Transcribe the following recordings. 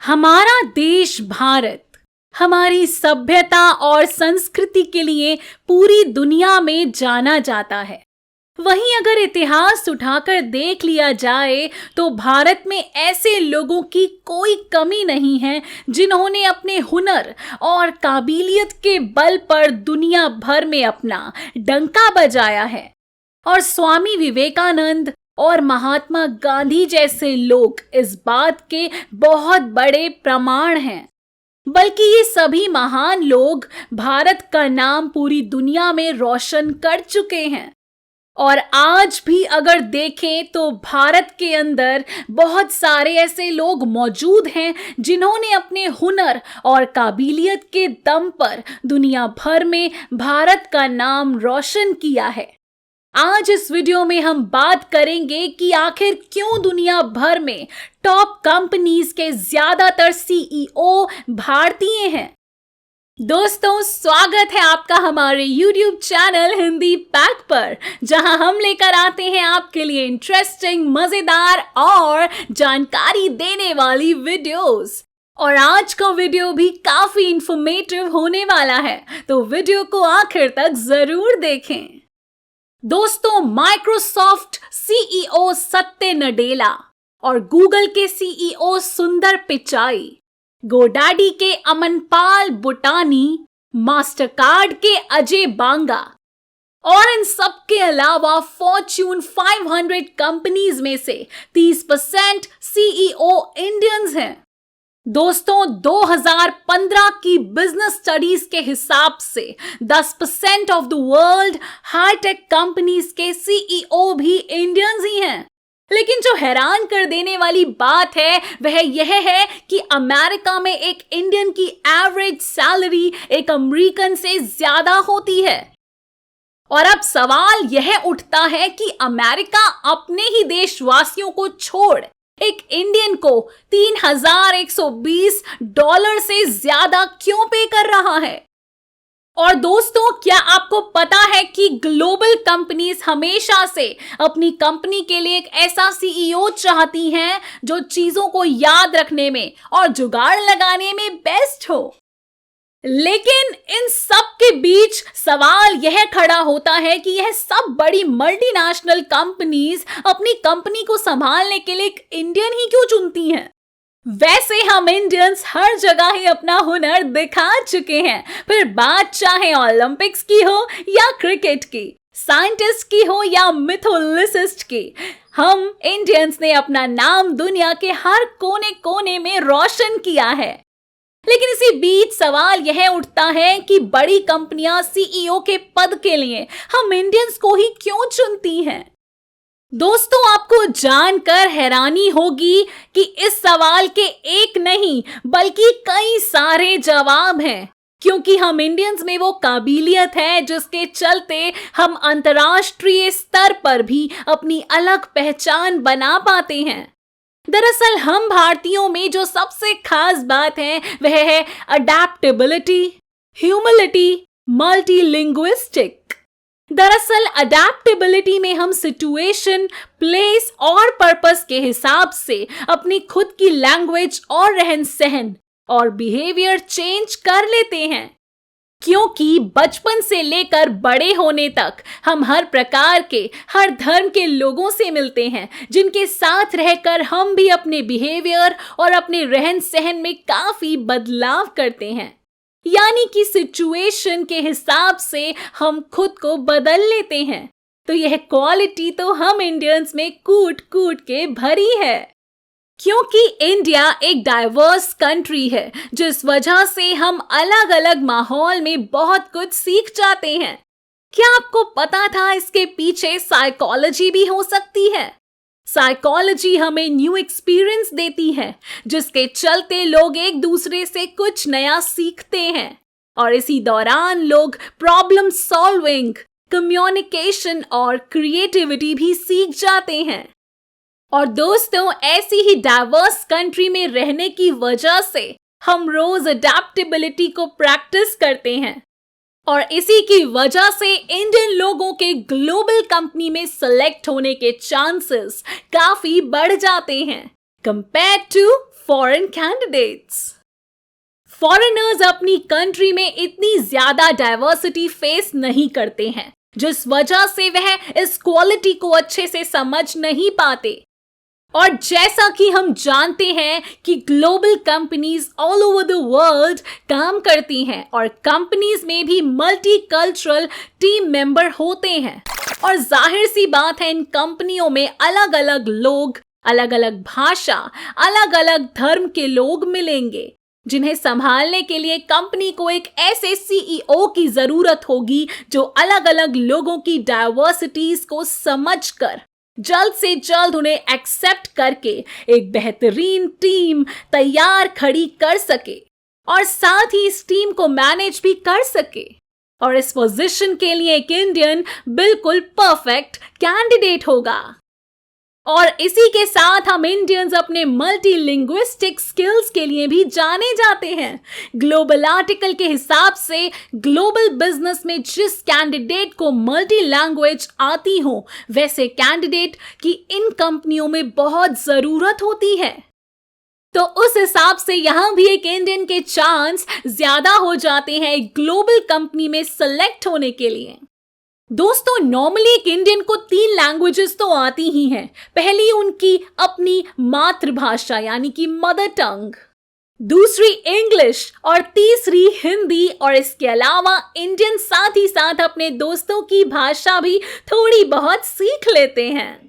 हमारा देश भारत हमारी सभ्यता और संस्कृति के लिए पूरी दुनिया में जाना जाता है। वहीं अगर इतिहास उठाकर देख लिया जाए तो भारत में ऐसे लोगों की कोई कमी नहीं है जिन्होंने अपने हुनर और काबिलियत के बल पर दुनिया भर में अपना डंका बजाया है। और स्वामी विवेकानंद और महात्मा गांधी जैसे लोग इस बात के बहुत बड़े प्रमाण हैं। बल्कि ये सभी महान लोग भारत का नाम पूरी दुनिया में रोशन कर चुके हैं। और आज भी अगर देखें तो भारत के अंदर बहुत सारे ऐसे लोग मौजूद हैं जिन्होंने अपने हुनर और काबिलियत के दम पर दुनिया भर में भारत का नाम रोशन किया है। आज इस वीडियो में हम बात करेंगे कि आखिर क्यों दुनिया भर में टॉप कंपनीज के ज्यादातर सीईओ भारतीय हैं। दोस्तों, स्वागत है आपका हमारे YouTube चैनल हिंदी पैक पर, जहां हम लेकर आते हैं आपके लिए इंटरेस्टिंग, मजेदार और जानकारी देने वाली वीडियोस। और आज का वीडियो भी काफी इंफॉर्मेटिव होने वाला है, तो वीडियो को आखिर तक जरूर देखें। दोस्तों, माइक्रोसॉफ्ट सीईओ सत्य नडेला और गूगल के सीईओ सुंदर पिचाई, गोडैडी के अमनपाल बुटानी, मास्टरकार्ड के अजय बांगा और इन सब के अलावा फॉर्च्यून 500 कंपनीज में से 30% सीईओ इंडियंस हैं। दोस्तों, 2015 की बिजनेस स्टडीज के हिसाब से 10% of the world hi tech companies के सीईओ भी इंडियंस ही हैं। लेकिन जो हैरान कर देने वाली बात है वह यह है कि अमेरिका में एक इंडियन की एवरेज सैलरी एक अमेरिकन से ज्यादा होती है। और अब सवाल यह उठता है कि अमेरिका अपने ही देशवासियों को छोड़ एक इंडियन को $3,120 से ज्यादा क्यों पे कर रहा है। और दोस्तों, क्या आपको पता है कि ग्लोबल कंपनीज हमेशा से अपनी कंपनी के लिए एक ऐसा सीईओ चाहती हैं जो चीजों को याद रखने में और जुगाड़ लगाने में बेस्ट हो। लेकिन इन सब के बीच सवाल यह खड़ा होता है कि यह सब बड़ी मल्टीनेशनल कंपनीज अपनी कंपनी को संभालने के लिए एक इंडियन ही क्यों चुनती हैं। वैसे हम इंडियंस हर जगह ही अपना हुनर दिखा चुके हैं, फिर बात चाहे ओलंपिक्स की हो या क्रिकेट की, साइंटिस्ट की हो या मिथोलिसिस्ट की, हम इंडियंस ने अपना नाम दुनिया के हर कोने कोने में रोशन किया है। लेकिन इसी बीच सवाल यह उठता है कि बड़ी कंपनियां सीईओ के पद के लिए हम इंडियंस को ही क्यों चुनती हैं। दोस्तों, आपको जानकर हैरानी होगी कि इस सवाल के एक नहीं बल्कि कई सारे जवाब हैं, क्योंकि हम इंडियंस में वो काबिलियत है जिसके चलते हम अंतर्राष्ट्रीय स्तर पर भी अपनी अलग पहचान बना पाते हैं। दरअसल हम भारतीयों में जो सबसे खास बात है वह है अडैप्टेबिलिटी, ह्यूमिलिटी, मल्टीलिंग्विस्टिक। दरअसल अडैप्टेबिलिटी में हम सिचुएशन, प्लेस और पर्पस के हिसाब से अपनी खुद की लैंग्वेज और रहन सहन और बिहेवियर चेंज कर लेते हैं, क्योंकि बचपन से लेकर बड़े होने तक हम हर प्रकार के, हर धर्म के लोगों से मिलते हैं, जिनके साथ रहकर हम भी अपने बिहेवियर और अपने रहन सहन में काफी बदलाव करते हैं। यानी कि सिचुएशन के हिसाब से हम खुद को बदल लेते हैं। तो यह क्वालिटी तो हम इंडियंस में कूट कूट के भरी है, क्योंकि इंडिया एक डाइवर्स कंट्री है, जिस वजह से हम अलग अलग माहौल में बहुत कुछ सीख जाते हैं। क्या आपको पता था इसके पीछे साइकोलॉजी भी हो सकती है। साइकोलॉजी हमें न्यू एक्सपीरियंस देती है, जिसके चलते लोग एक दूसरे से कुछ नया सीखते हैं और इसी दौरान लोग प्रॉब्लम सॉल्विंग, कम्युनिकेशन और क्रिएटिविटी भी सीख जाते हैं। और दोस्तों, ऐसी ही डाइवर्स कंट्री में रहने की वजह से हम रोज अडैप्टेबिलिटी को प्रैक्टिस करते हैं। और इसी की वजह से इंडियन लोगों के ग्लोबल कंपनी में सिलेक्ट होने के चांसेस काफी बढ़ जाते हैं compare to foreign candidates. Foreigners अपनी कंट्री में इतनी ज्यादा डाइवर्सिटी फेस नहीं करते हैं, जिस वजह से वह इस क्वालिटी को अच्छे से समझ नहीं पाते। और जैसा कि हम जानते हैं कि global companies all over the world काम करती हैं और कंपनीज में भी मल्टी कल्चरल टीम मेंबर होते हैं, और जाहिर सी बात है इन कंपनियों में अलग अलग लोग, अलग अलग भाषा, अलग अलग धर्म के लोग मिलेंगे, जिन्हें संभालने के लिए कंपनी को एक ऐसे सीईओ की जरूरत होगी जो अलग अलग लोगों की डाइवर्सिटीज को समझकर जल्द से जल्द उन्हें एक्सेप्ट करके एक बेहतरीन टीम तैयार खड़ी कर सके और साथ ही इस टीम को मैनेज भी कर सके। और इस पोजीशन के लिए एक इंडियन बिल्कुल परफेक्ट कैंडिडेट होगा। और इसी के साथ हम इंडियंस अपने मल्टीलिंग्विस्टिक स्किल्स के लिए भी जाने जाते हैं। ग्लोबल आर्टिकल के हिसाब से ग्लोबल बिजनेस में जिस कैंडिडेट को मल्टी लैंग्वेज आती हो वैसे कैंडिडेट की इन कंपनियों में बहुत जरूरत होती है। तो उस हिसाब से यहां भी एक इंडियन के चांस ज्यादा हो जाते हैं एक ग्लोबल कंपनी में सेलेक्ट होने के लिए। दोस्तों, नॉर्मली एक इंडियन को 3 लैंग्वेजेस तो आती ही हैं। पहली उनकी अपनी मातृभाषा यानी कि मदर टंग, दूसरी इंग्लिश और तीसरी हिंदी, और इसके अलावा इंडियन साथ ही साथ अपने दोस्तों की भाषा भी थोड़ी बहुत सीख लेते हैं।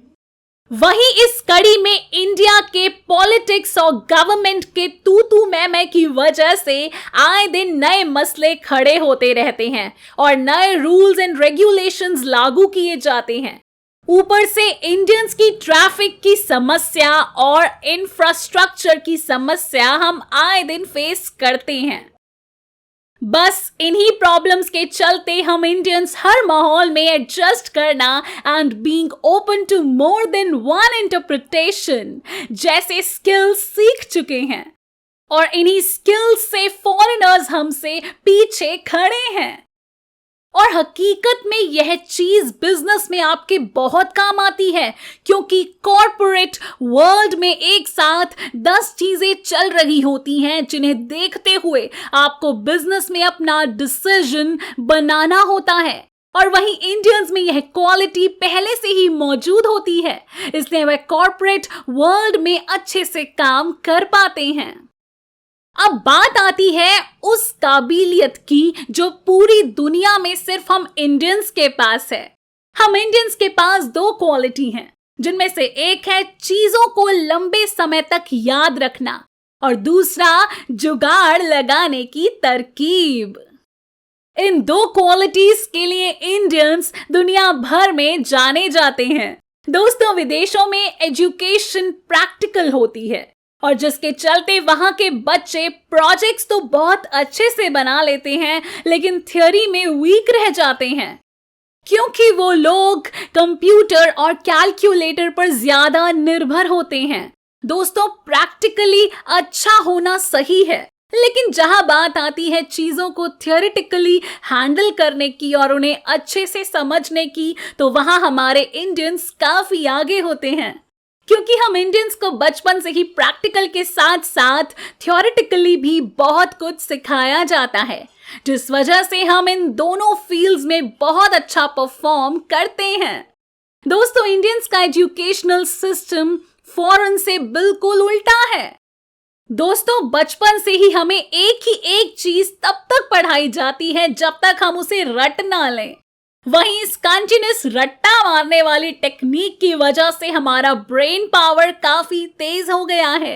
वहीं इस कड़ी में इंडिया के पॉलिटिक्स और गवर्नमेंट के तू मैं की वजह से आए दिन नए मसले खड़े होते रहते हैं और नए रूल्स एंड रेगुलेशंस लागू किए जाते हैं। ऊपर से इंडियंस की ट्रैफिक की समस्या और इंफ्रास्ट्रक्चर की समस्या हम आए दिन फेस करते हैं। बस इन्हीं प्रॉब्लम्स के चलते हम इंडियंस हर माहौल में एडजस्ट करना and being open to more than one interpretation जैसे स्किल्स सीख चुके हैं, और इन्हीं स्किल्स से फॉरेनर्स हमसे पीछे खड़े हैं। और हकीकत में यह चीज बिजनेस में आपके बहुत काम आती है, क्योंकि कॉर्पोरेट वर्ल्ड में एक साथ 10 चीजें चल रही होती हैं जिन्हें देखते हुए आपको बिजनेस में अपना डिसीजन बनाना होता है। और वहीं इंडियंस में यह क्वालिटी पहले से ही मौजूद होती है, इसलिए वह कॉर्पोरेट वर्ल्ड में अच्छे से काम कर पाते हैं। अब बात आती है उस काबिलियत की जो पूरी दुनिया में सिर्फ हम इंडियंस के पास है। हम इंडियंस के पास 2 क्वालिटी हैं, जिनमें से एक है चीजों को लंबे समय तक याद रखना और दूसरा जुगाड़ लगाने की तरकीब। इन 2 क्वालिटीज के लिए इंडियंस दुनिया भर में जाने जाते हैं। दोस्तों, विदेशों में एजुकेशन प्रैक्टिकल होती है और जिसके चलते वहां के बच्चे प्रोजेक्ट्स तो बहुत अच्छे से बना लेते हैं, लेकिन थ्योरी में वीक रह जाते हैं, क्योंकि वो लोग कंप्यूटर और कैलकुलेटर पर ज्यादा निर्भर होते हैं। दोस्तों, प्रैक्टिकली अच्छा होना सही है, लेकिन जहां बात आती है चीजों को थियोरेटिकली हैंडल करने की और उन्हें अच्छे से समझने की, तो वहां हमारे इंडियंस काफी आगे होते हैं, क्योंकि हम इंडियंस को बचपन से ही प्रैक्टिकल के साथ साथ थियोरेटिकली भी बहुत कुछ सिखाया जाता है, जिस वजह से हम इन दोनों फील्ड्स में बहुत अच्छा परफॉर्म करते हैं। दोस्तों, इंडियंस का एजुकेशनल सिस्टम फॉरेन से बिल्कुल उल्टा है। दोस्तों, बचपन से ही हमें एक चीज तब तक पढ़ाई जाती है जब तक हम उसे रट ना लें। वहीं इस कंटिन्यूअस रट्टा मारने वाली टेक्निक की वजह से हमारा ब्रेन पावर काफी तेज हो गया है।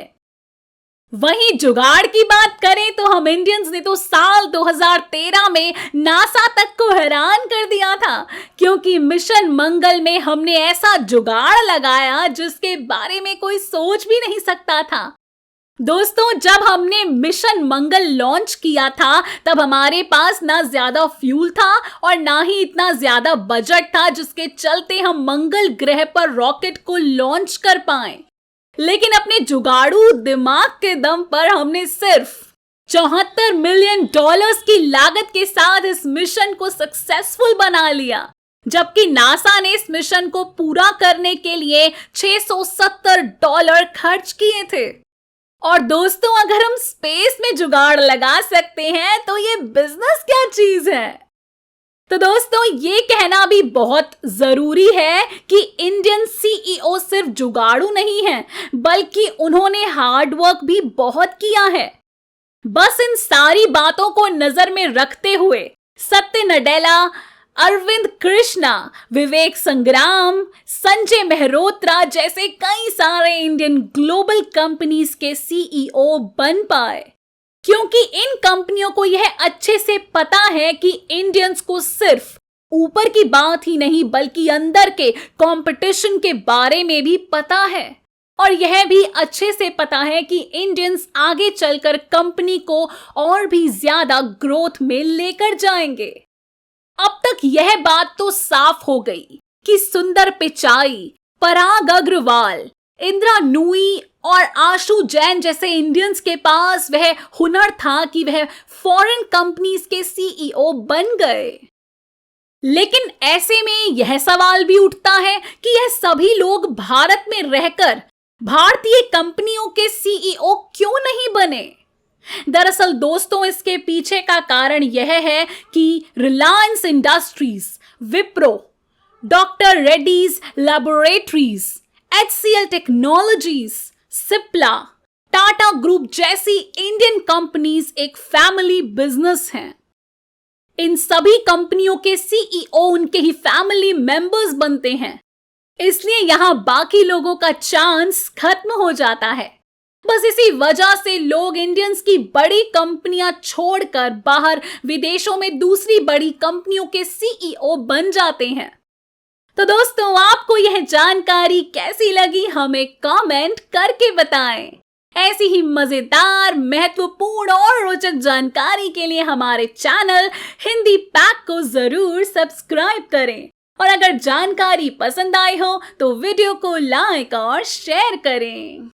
वहीं जुगाड़ की बात करें तो हम इंडियंस ने तो साल 2013 में नासा तक को हैरान कर दिया था, क्योंकि मिशन मंगल में हमने ऐसा जुगाड़ लगाया जिसके बारे में कोई सोच भी नहीं सकता था। दोस्तों, जब हमने मिशन मंगल लॉन्च किया था तब हमारे पास ना ज्यादा फ्यूल था और ना ही इतना ज्यादा बजट था जिसके चलते हम मंगल ग्रह पर रॉकेट को लॉन्च कर पाए। लेकिन अपने जुगाड़ू दिमाग के दम पर हमने सिर्फ $74 मिलियन की लागत के साथ इस मिशन को सक्सेसफुल बना लिया, जबकि नासा ने इस मिशन को पूरा करने के लिए $670 खर्च किए थे। और दोस्तों, अगर हम स्पेस में जुगाड़ लगा सकते हैं तो ये बिजनेस क्या चीज है। तो दोस्तों, ये कहना भी बहुत जरूरी है कि इंडियन सीईओ सिर्फ जुगाड़ू नहीं है, बल्कि उन्होंने हार्ड वर्क भी बहुत किया है। बस इन सारी बातों को नजर में रखते हुए सत्य नडेला, अरविंद कृष्णा, विवेक संग्राम, संजय मेहरोत्रा जैसे कई सारे इंडियन ग्लोबल कंपनीज के सीईओ बन पाए, क्योंकि इन कंपनियों को यह अच्छे से पता है कि इंडियंस को सिर्फ ऊपर की बात ही नहीं बल्कि अंदर के कंपटीशन के बारे में भी पता है, और यह भी अच्छे से पता है कि इंडियंस आगे चलकर कंपनी को और भी ज्यादा ग्रोथ में लेकर जाएंगे। अब तक यह बात तो साफ हो गई कि सुंदर पिचाई, पराग अग्रवाल, इंदिरा नूई और आशु जैन जैसे इंडियंस के पास वह हुनर था कि वह फॉरेन कंपनीज के सीईओ बन गए। लेकिन ऐसे में यह सवाल भी उठता है कि यह सभी लोग भारत में रहकर भारतीय कंपनियों के सीईओ क्यों नहीं बने। दरअसल दोस्तों, इसके पीछे का कारण यह है कि Reliance industries, Wipro, doctor Reddy's laboratories, HCL technologies, Cipla, Tata group जैसी इंडियन कंपनीज एक फैमिली बिजनेस हैं। इन सभी कंपनियों के सीईओ उनके ही फैमिली मेंबर्स बनते हैं, इसलिए यहां बाकी लोगों का चांस खत्म हो जाता है। बस इसी वजह से लोग इंडियंस की बड़ी कंपनियां छोड़कर बाहर विदेशों में दूसरी बड़ी कंपनियों के सीईओ बन जाते हैं। तो दोस्तों, आपको यह जानकारी कैसी लगी हमें कमेंट करके बताएं। ऐसी ही मजेदार, महत्वपूर्ण और रोचक जानकारी के लिए हमारे चैनल हिंदी पैक को जरूर सब्सक्राइब करें, और अगर जानकारी पसंद आई हो तो वीडियो को लाइक और शेयर करें।